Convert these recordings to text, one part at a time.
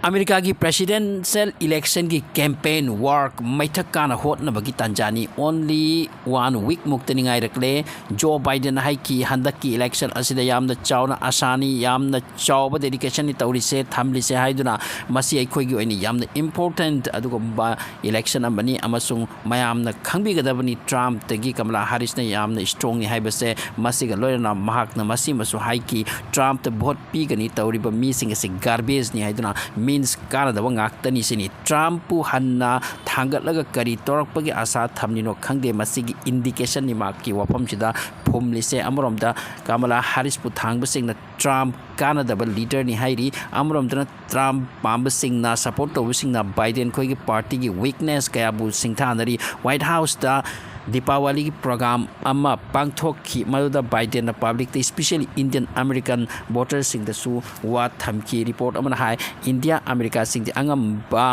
America की presidential election की campaign work मैथक काना होटनबगी तंजानी ओनली 1 वीक मुक्तनिंगाई रखले जो बाइडेन हाई की हंदक की इलेक्शन असिदा यामना चावना आसानी यामना चाव डेडिकेशन तौरीसे थमलिसे हाइदुना मसी अखोइगी ओइनी यामना इंपोर्टेंट अदुगुम्बा इलेक्शन अमनी अमसुंग मयामना खंगबिगदबनी ट्रम्प तगी कमला हैरिस ने यामना स्ट्रांग नि हाइबसे मसीगा लोयना महाकना मसी मसु हाई की ट्रम्प त भोट पीगनी तौरीबा मीसिंग से गार्बेज नि हाइदुना मीन्स कानदब ngakतनी सिनी ट्रम्प हन्ना थांगतलगा करी तोरकपगी आशा थमनिनो खंगदे मसीगी इंडिकेशन निमाकी वफमसिदा फुमलिसे अमरोमदा कमला हैरिस पु थांगबसिंगना ट्रम्प कानदब लीडर नि हाइरी अमरोमदना ट्रम्प पांबसिंगना सपोर्ट तौबसिंगना बाइडेन खोइगी पार्टी की वीकनेस कयाबु सिंगथानरी व्हाइट हाउस दा दीपावली की प्रोग्राम अमा पांगथोखी मदुदा Biden public specially Indian American voters सिंगदसु वा थमकी रिपोर्ट अमना हाई इंडिया अमेरिका सिंगदि अंगम्बा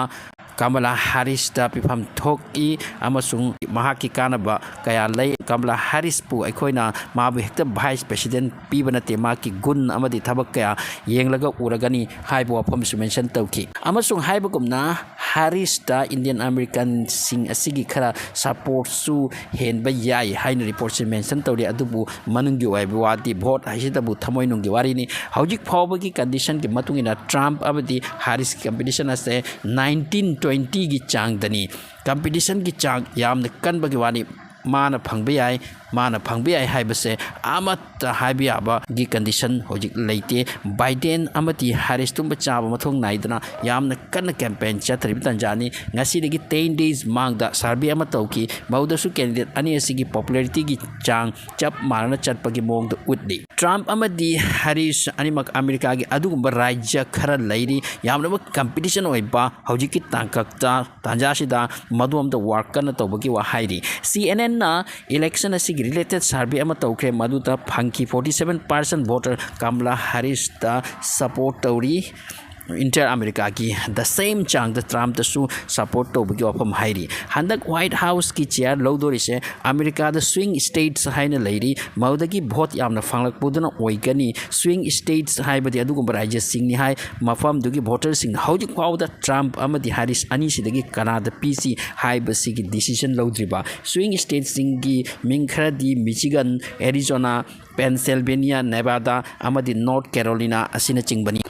कमला हैरिस दा पिफम थोकी अमसुंग महाकी कानबा कया लई कमला हैरिस पु अखोइना माबु हेक्ता वाइस प्रेसिडेंट पीबनते माकी गुण अमदि थबक कया येंगलगा उरगनी हाइबो वफम मेंशन तौकी अमसुंग हाइबगुमना हैरिस दा इंडियन अमेरिकन सिंग असिगी खरा सपोर्ट सु हेनबा याई हाइन रिपोर्ट से मेंशन तौरी अदुबु मनुंगी वाइबु वादी भोट हाइसिदबु थमोइनुंगी वारिनी हौजिक फावबगी कंडीशन के मतुंगिना ट्रम्प अमदि हैरिस की कंपटीशन असे 1920 की चांगदनी कंपटीशन की चांग यामन कनबगी वानी माना फंगबे याई हाइबसे अमत हाइबियाबा की कंडीशन होजिक लेते बाइडेन अमति हैरिस तुम चाब मथोंग नाइदना यामन कन कैंपेन चतरिब तंजानी ngasiदगी 10 days मांगदा सर्वे अम तौकी मौदसु कैंडिडेट अनी असिगी पॉपुलैरिटी की चांग चप मारना चटपगी मोंग उद्दी ट्रम्प अमदी हैरिस अनिमक अमेरिका की अदुगुंबा राज्य खरा लैरी यामन कंपटीशन ओइबा हौजिकी तांकक्ता तांजासिदा मदुअमदा वर्क कन तौबगी वा हाइरी CNN ना इलेक्शन असिगी रिलेटेड सर्वे अमा तौख्रे मदुदा फंकी 47% वोटर कमला हैरिस दा सपोर्ट तौरी इंटर अमेरिका की द सेम चांग द ट्रम्प तसु सपोर्ट तौबगी वफम हाइरी हंदक व्हाइट हाउस की चेयर लौदोरिसे अमेरिका द स्विंग स्टेट्स हाइना लैरी मौदगी भोट यामना फंगलकपुदना ओइगनी स्विंग स्टेट्स हाइबदी अदुगुंबा राज्य सिंगनी हाइ मफम दुगी वोटर सिंग हौजिक फाउदा ट्रम्प अमदी हैरिस अनिसिदगी कनादा पीसी हाइबसिगी डिसीजन लौद्रिबा स्विंग स्टेट्स सिंगी मिंग खरदी मिचिगन एरिजोना पेंसिल्वेनिया नेवादा अमदी नॉर्थ कैरोलिना असिना चिंगबनी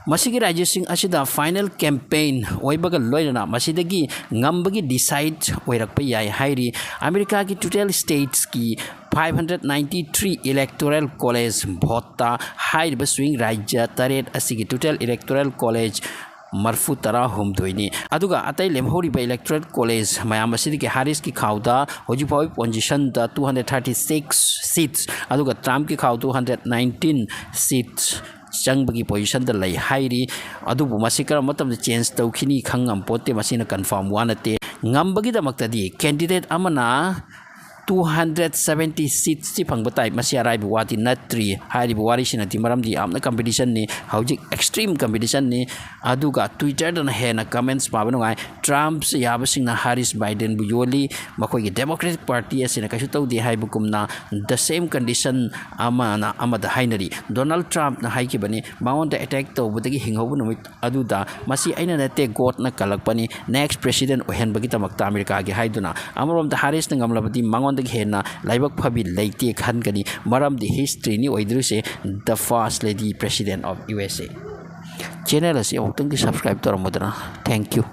मसीगी राज्यसिंग असिदा फाइनल कैंपेन ओइबगा लोइना मसीदगी ngambagi डिसाइड ओइरकप याई हाइरी अमेरिका की टोटल स्टेट्स की 593 इलेक्टोरल कॉलेज भोटा हाइब स्विंग राज्य तरेट असिगी टोटल इलेक्टोरल कॉलेज मरफू तरा हुमदोइनी अदुगा अतै लेमहोरिबा इलेक्टोरल कॉलेज मयाम असिदगी हैरिस की खाउदा होजिफाव पोजीशन दा 236 सीट्स अदुगा ट्रम्प की खाउ 219 सीट्स चंबगी पोजीशन द लई हाइरी अदुबु मसिकर मतम चेंज तौखिनी खंगम पोते मसिना confirm वानते ngambagi damakta di candidate amana 270 seats ti phangba tai masi arai bu wati natri hari bu wari sina ti maram di amna competition ni hojik extreme competition ni aduga twitter dan hena comments pa banu ngai trump se yaba singna harris biden bu yoli makoi gi democratic party asina kasu tau di hai bu kumna the same condition amana amada hainari donald trump na hai ki bani maon da attack to bu dagi hinghobu numit aduda masi aina na te got na kalak pani next president ohen bagi tamakta america gi haiduna amarom da harris na ngamlabadi mangon हेना लाइबक फबी लेते खनगनी मरम दी history नि ओइद्रुसे the first lady president of USA channel असे अमुक्तंग सब्सक्राइब तौरमदना थैंक यू।